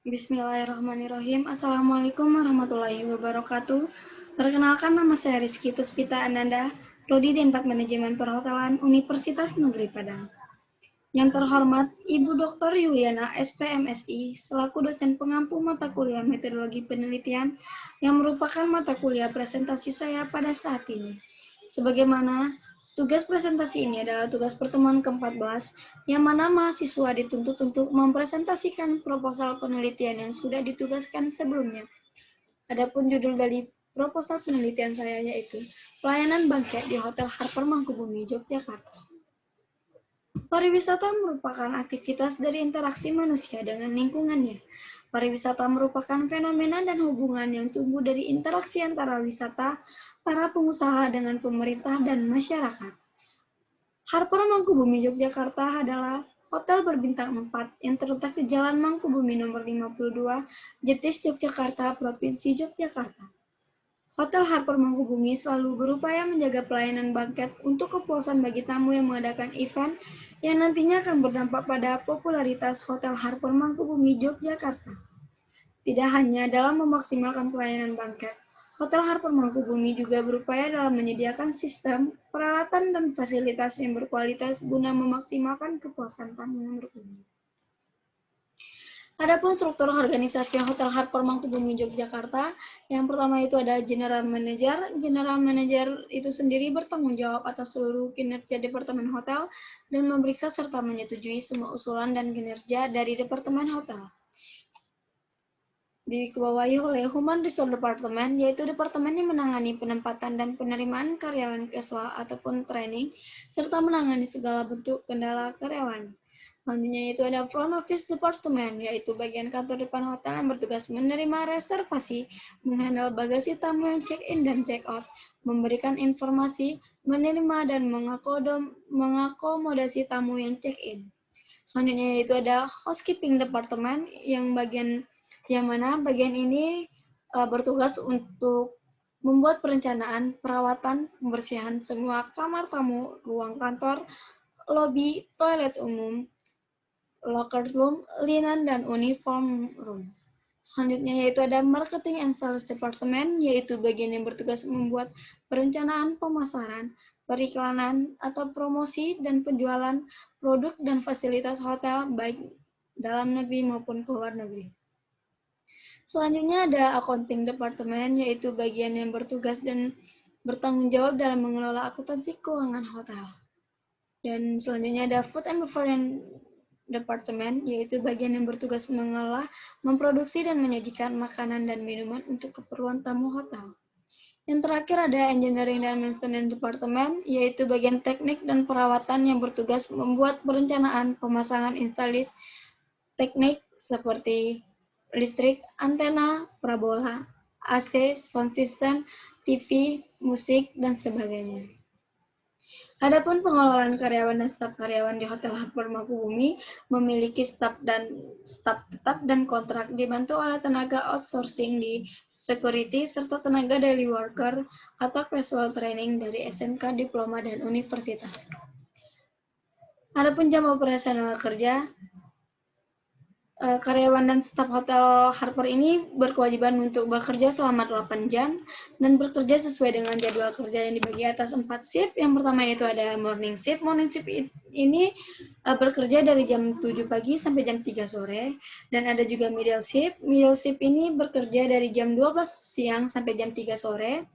Bismillahirrahmanirrahim. Assalamualaikum warahmatullahi wabarakatuh. Perkenalkan, nama saya Rizky Puspita Ananda, Prodi D4 Manajemen Perhotelan Universitas Negeri Padang. Yang terhormat Ibu Dr. Yuliana SPMSI selaku dosen pengampu mata kuliah metodologi penelitian yang merupakan mata kuliah presentasi saya pada saat ini. Sebagaimana tugas presentasi ini adalah tugas pertemuan ke-14, yang mana mahasiswa dituntut untuk mempresentasikan proposal penelitian yang sudah ditugaskan sebelumnya. Adapun judul dari proposal penelitian saya yaitu Pelayanan Bangkit di Hotel Harper Mangkubumi, Yogyakarta. Pariwisata merupakan aktivitas dari interaksi manusia dengan lingkungannya. Pariwisata merupakan fenomena dan hubungan yang tumbuh dari interaksi antara wisata, para pengusaha dengan pemerintah dan masyarakat. Harper Mangkubumi Yogyakarta adalah hotel berbintang 4 yang terletak di Jalan Mangkubumi nomor 52, Jetis, Yogyakarta, Provinsi Yogyakarta. Hotel Harper Mangkubumi selalu berupaya menjaga pelayanan banket untuk kepuasan bagi tamu yang mengadakan event yang nantinya akan berdampak pada popularitas Hotel Harper Mangkubumi Yogyakarta. Tidak hanya dalam memaksimalkan pelayanan banket, Hotel Harper Mangkubumi juga berupaya dalam menyediakan sistem, peralatan, dan fasilitas yang berkualitas guna memaksimalkan kepuasan tamu yang berkunjung. Adapun struktur organisasi Hotel Harper Mangkubumi Yogyakarta, yang pertama itu ada General Manager. General Manager itu sendiri bertanggung jawab atas seluruh kinerja Departemen Hotel dan memeriksa serta menyetujui semua usulan dan kinerja dari Departemen Hotel. Dikebawahi oleh Human Resource Department, yaitu departemen yang menangani penempatan dan penerimaan karyawan casual ataupun training, serta menangani segala bentuk kendala karyawan. Selanjutnya itu ada Front Office Department, yaitu bagian kantor depan hotel yang bertugas menerima reservasi, menghandle bagasi tamu yang check-in dan check-out, memberikan informasi, menerima dan mengakomodasi tamu yang check-in. Selanjutnya itu ada Housekeeping Department, yang mana bagian ini bertugas untuk membuat perencanaan, perawatan, pembersihan semua kamar tamu, ruang kantor, lobi, toilet umum, locker room, linen, dan uniform rooms. Selanjutnya yaitu ada Marketing and Sales Department, yaitu bagian yang bertugas membuat perencanaan pemasaran, periklanan, atau promosi dan penjualan produk dan fasilitas hotel baik dalam negeri maupun keluar negeri. Selanjutnya ada Accounting Department, yaitu bagian yang bertugas dan bertanggung jawab dalam mengelola akuntansi keuangan hotel. Dan selanjutnya ada Food and Beverage Department, yaitu bagian yang bertugas mengolah, memproduksi, dan menyajikan makanan dan minuman untuk keperluan tamu hotel. Yang terakhir ada Engineering dan Maintenance Department, yaitu bagian teknik dan perawatan yang bertugas membuat perencanaan pemasangan instalis teknik seperti listrik, antena, parabola, AC, sound system, TV, musik, dan sebagainya. Adapun pengelolaan karyawan dan staf karyawan di Hotel Harper Mangkubumi memiliki staf tetap dan kontrak, dibantu oleh tenaga outsourcing di security serta tenaga daily worker atau casual training dari SMK, diploma, dan universitas. Adapun jam operasional kerja, karyawan dan staf Hotel Harper ini berkewajiban untuk bekerja selama 8 jam dan bekerja sesuai dengan jadwal kerja yang dibagi atas 4 shift. Yang pertama itu ada morning shift. Morning shift ini bekerja dari jam 7 pagi sampai jam 3 sore. Dan ada juga middle shift. Middle shift ini bekerja dari jam 12 siang sampai jam 3 sore.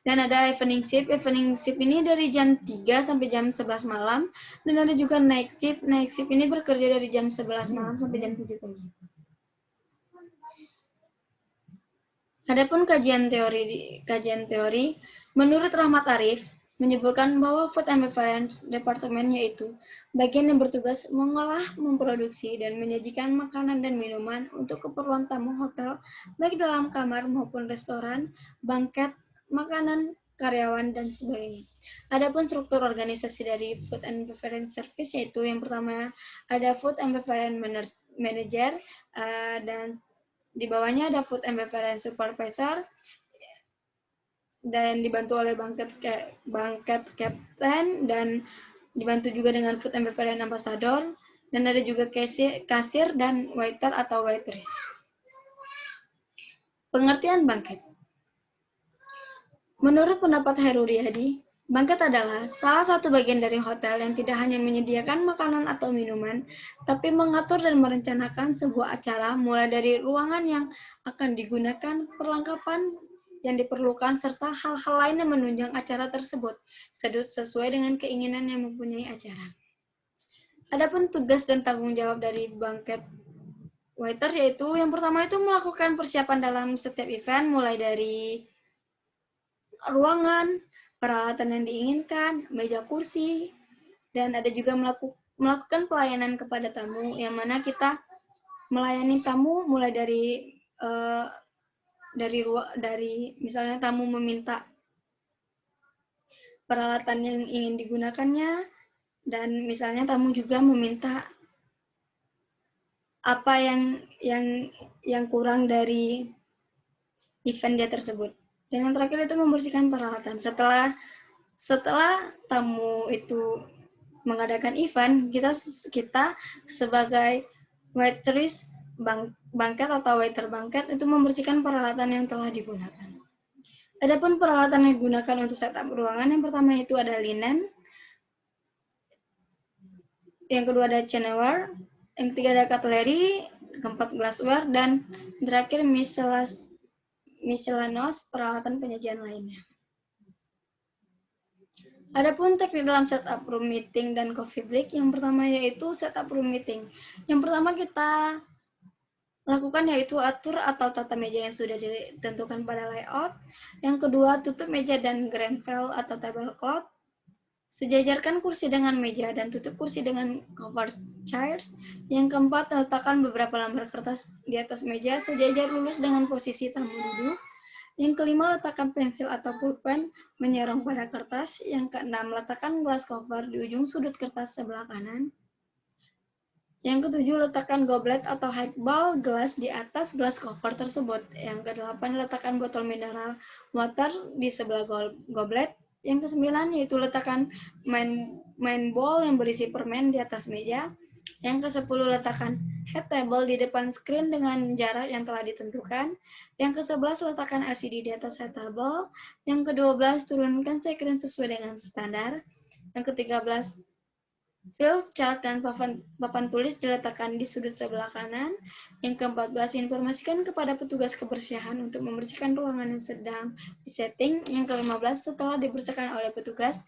Dan ada evening shift. Evening shift ini dari jam 3 sampai jam 11 malam. Dan ada juga night shift. Night shift ini bekerja dari jam 11 malam sampai jam 7 pagi. Adapun kajian teori, menurut Rahmat Arif, menyebutkan bahwa Food and Beverage Department yaitu bagian yang bertugas mengolah, memproduksi, dan menyajikan makanan dan minuman untuk keperluan tamu hotel, baik dalam kamar maupun restoran, banket, makanan, karyawan, dan sebagainya. Adapun struktur organisasi dari Food and Beverage Service yaitu yang pertama ada Food and Beverage Manager, dan di bawahnya ada Food and Beverage Supervisor, dan dibantu oleh banket captain, dan dibantu juga dengan Food and Beverage Ambassador, dan ada juga kasir dan waiter atau waitress. Pengertian bangket. Menurut pendapat Heru Riyadi, bangket adalah salah satu bagian dari hotel yang tidak hanya menyediakan makanan atau minuman, tapi mengatur dan merencanakan sebuah acara mulai dari ruangan yang akan digunakan, perlengkapan yang diperlukan, serta hal-hal lain yang menunjang acara tersebut, sesuai dengan keinginan yang mempunyai acara. Adapun tugas dan tanggung jawab dari bangket waiter yaitu yang pertama itu melakukan persiapan dalam setiap event, mulai dari ruangan, peralatan yang diinginkan, meja kursi, dan ada juga melakukan pelayanan kepada tamu, yang mana kita melayani tamu mulai dari misalnya tamu meminta peralatan yang ingin digunakannya, dan misalnya tamu juga meminta apa yang kurang dari event dia tersebut. Dan yang terakhir itu membersihkan peralatan. Setelah tamu itu mengadakan event, kita sebagai waitress bangket atau waiter bangket itu membersihkan peralatan yang telah digunakan. Adapun peralatan yang digunakan untuk setup ruangan, yang pertama itu ada linen, yang kedua ada chinaware, yang ketiga ada cutlery, keempat glassware, dan terakhir miscellaneous peralatan penyajian lainnya. Adapun teknik dalam setup room meeting dan coffee break, yang pertama yaitu setup room meeting. Yang pertama kita lakukan yaitu atur atau tata meja yang sudah ditentukan pada layout. Yang kedua, tutup meja dan grenfell atau tablecloth. Sejajarkan kursi dengan meja dan tutup kursi dengan cover chairs. Yang keempat, letakkan beberapa lembar kertas di atas meja sejajar lurus dengan posisi tamu duduk. Yang kelima, letakkan pensil atau pulpen menyerong pada kertas. Yang keenam, letakkan glass cover di ujung sudut kertas sebelah kanan. Yang ketujuh, letakkan goblet atau highball gelas di atas glass cover tersebut. Yang kedelapan, letakkan botol mineral water di sebelah goblet. Yang kesembilan, yaitu letakkan main bowl yang berisi permen di atas meja. Yang kesepuluh, letakkan head table di depan screen dengan jarak yang telah ditentukan. Yang ke-11, letakkan LCD di atas head table. Yang ke-12, turunkan screen sesuai dengan standar. Yang ke-13, field chart dan papan tulis diletakkan di sudut sebelah kanan. Yang ke-14, informasikan kepada petugas kebersihan untuk membersihkan ruangan yang sedang disetting. Yang ke-15, setelah dibersihkan oleh petugas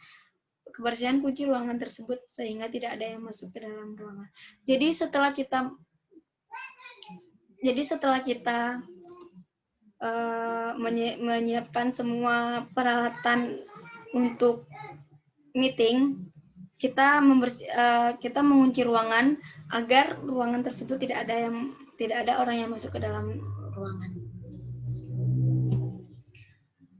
kebersihan, kunci ruangan tersebut sehingga tidak ada yang masuk ke dalam ruangan. Jadi setelah kita menyiapkan semua peralatan untuk meeting, kita mengunci ruangan agar ruangan tersebut tidak ada orang yang masuk ke dalam ruangan.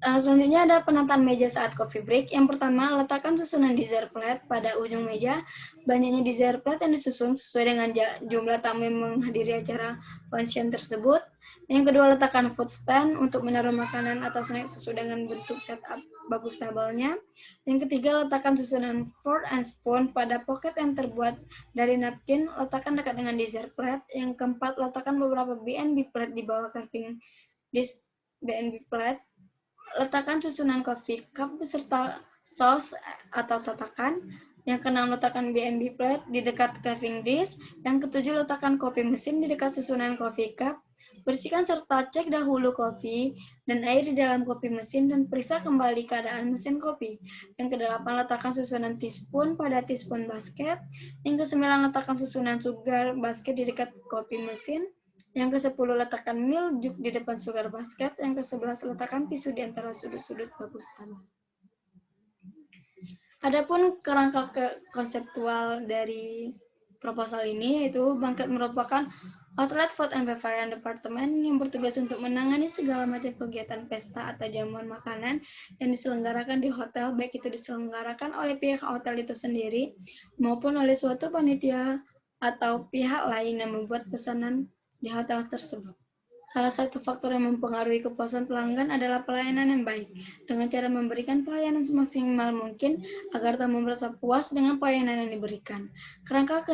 Selanjutnya ada penataan meja saat coffee break. Yang pertama, letakkan susunan dessert plate pada ujung meja. Banyaknya dessert plate yang disusun sesuai dengan jumlah tamu yang menghadiri acara function tersebut. Yang kedua, letakkan food stand untuk menaruh makanan atau snack sesuai dengan bentuk setup bagus tabelnya. Yang ketiga, letakkan susunan fork and spoon pada pocket yang terbuat dari napkin. Letakkan dekat dengan dessert plate. Yang keempat, letakkan beberapa B&B plate di bawah carving dish B&B plate. Letakkan susunan coffee cup beserta saus atau tatakan. Yang keenam, letakkan B&B plate di dekat carving dish. Yang ketujuh, letakkan kopi mesin di dekat susunan coffee cup. Bersihkan serta cek dahulu kopi dan air di dalam kopi mesin dan periksa kembali keadaan mesin kopi. Yang kedelapan, letakkan susunan teaspoon pada teaspoon basket. Yang kesembilan, letakkan susunan sugar basket di dekat kopi mesin. Yang ke-10, letakkan milk jug di depan sugar basket. Yang ke-11, letakkan tisu di antara sudut-sudut bagus tabel. Adapun kerangka konseptual dari proposal ini, yaitu bangket merupakan outlet food and beverage department yang bertugas untuk menangani segala macam kegiatan pesta atau jamuan makanan yang diselenggarakan di hotel, baik itu diselenggarakan oleh pihak hotel itu sendiri maupun oleh suatu panitia atau pihak lain yang membuat pesanan di hotel tersebut. Salah satu faktor yang mempengaruhi kepuasan pelanggan adalah pelayanan yang baik, dengan cara memberikan pelayanan semaksimal mungkin agar tamu merasa puas dengan pelayanan yang diberikan. Kerangka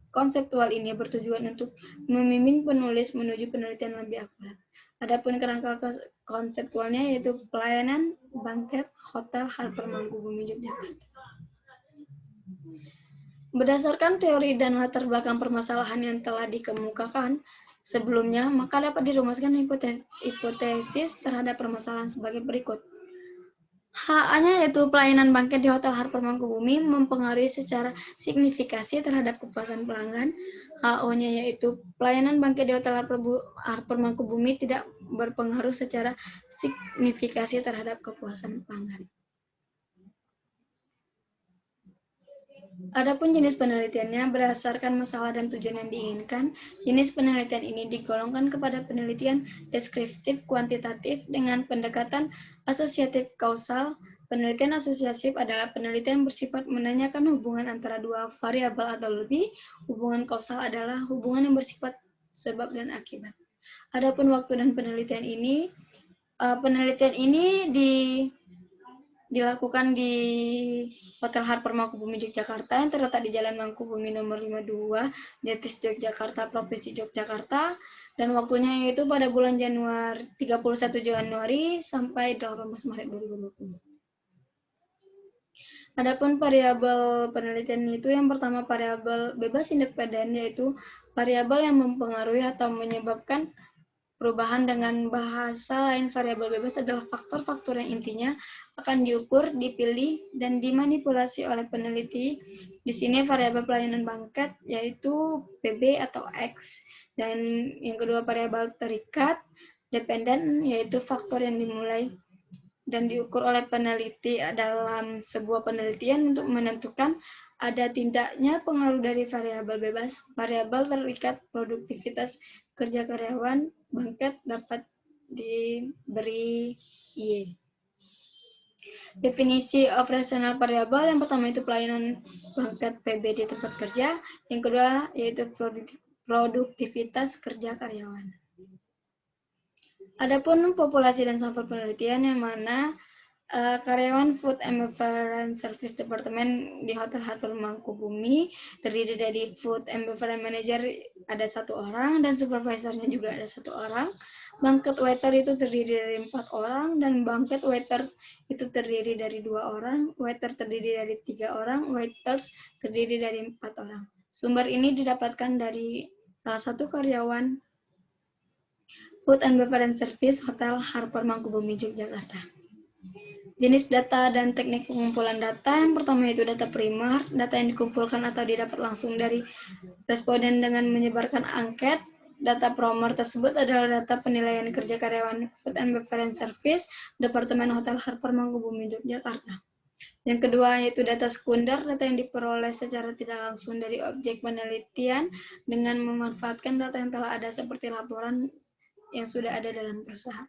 konseptual ini bertujuan untuk membimbing penulis menuju penelitian lebih akurat. Adapun kerangka konseptualnya yaitu pelayanan banket Hotel Harper Mangkubumi Yogyakarta. Berdasarkan teori dan latar belakang permasalahan yang telah dikemukakan sebelumnya, maka dapat dirumuskan hipotesis terhadap permasalahan sebagai berikut. HA-nya yaitu pelayanan banket di Hotel Harper Mangkubumi mempengaruhi secara signifikasi terhadap kepuasan pelanggan. HO-nya yaitu pelayanan banket di Hotel Harper Mangkubumi tidak berpengaruh secara signifikasi terhadap kepuasan pelanggan. Adapun jenis penelitiannya berdasarkan masalah dan tujuan yang diinginkan. Jenis penelitian ini digolongkan kepada penelitian deskriptif kuantitatif dengan pendekatan asosiatif kausal. Penelitian asosiatif adalah penelitian bersifat menanyakan hubungan antara dua variabel atau lebih. Hubungan kausal adalah hubungan yang bersifat sebab dan akibat. Adapun waktu dan penelitian ini dilakukan di Hotel Harper Mangkubumi Yogyakarta yang terletak di Jalan Mangkubumi nomor 52, Jetis Yogyakarta, Provinsi Yogyakarta, dan waktunya yaitu pada bulan 31 Januari sampai 18 Maret 2020. Adapun variabel penelitian itu yang pertama variabel bebas independen, yaitu variabel yang mempengaruhi atau menyebabkan perubahan. Dengan bahasa lain, variabel bebas adalah faktor-faktor yang intinya akan diukur, dipilih, dan dimanipulasi oleh peneliti. Di sini variabel pelayanan banket yaitu PB atau X. Dan yang kedua variabel terikat, dependen, yaitu faktor yang dimulai dan diukur oleh peneliti dalam sebuah penelitian untuk menentukan ada tidaknya pengaruh dari variabel bebas. Variabel terikat, produktivitas kerja karyawan banket dapat diberi Y. Definisi operasional variabel yang pertama itu pelayanan banket PB di tempat kerja, yang kedua yaitu produktivitas kerja karyawan. Adapun populasi dan sampel penelitian yang mana karyawan Food and Beverage Service Department di Hotel Harper Mangkubumi terdiri dari Food and Beverage Manager ada 1 orang dan supervisornya juga ada 1 orang. Banquet waiter itu terdiri dari 4 orang dan banquet waiters itu terdiri dari 2 orang. Waiter terdiri dari 3 orang, waiters terdiri dari 4 orang. Sumber ini didapatkan dari salah satu karyawan Food and Beverage Service Hotel Harper Mangkubumi Yogyakarta. Jenis data dan teknik pengumpulan data. Yang pertama itu data primer, data yang dikumpulkan atau didapat langsung dari responden dengan menyebarkan angket. Data promer tersebut adalah data penilaian kerja karyawan Food and Beverage Service Departemen Hotel Harper Mangkubumi Yogyakarta. Yang kedua yaitu data sekunder, data yang diperoleh secara tidak langsung dari objek penelitian dengan memanfaatkan data yang telah ada seperti laporan yang sudah ada dalam perusahaan.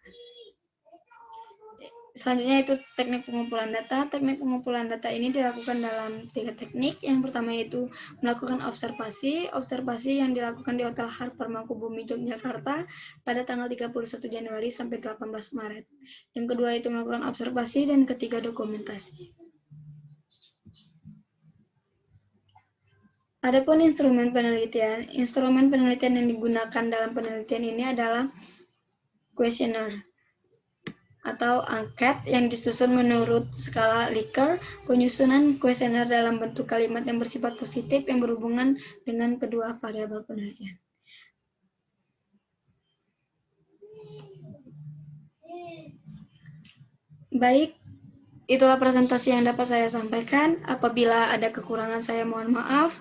Selanjutnya itu teknik pengumpulan data. Teknik pengumpulan data ini dilakukan dalam 3 teknik. Yang pertama itu melakukan observasi. Observasi yang dilakukan di Hotel Harper Mangkubumi Yogyakarta pada tanggal 31 Januari sampai 18 Maret. Yang kedua itu melakukan observasi dan ketiga dokumentasi. Adapun instrumen penelitian yang digunakan dalam penelitian ini adalah kuesioner atau angket yang disusun menurut skala Likert. Penyusunan kuesioner dalam bentuk kalimat yang bersifat positif yang berhubungan dengan kedua variabel penelitian. Baik, itulah presentasi yang dapat saya sampaikan. Apabila ada kekurangan saya mohon maaf.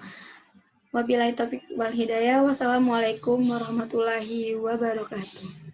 Wabillahi taufiq wal hidayah. Wassalamualaikum warahmatullahi wabarakatuh.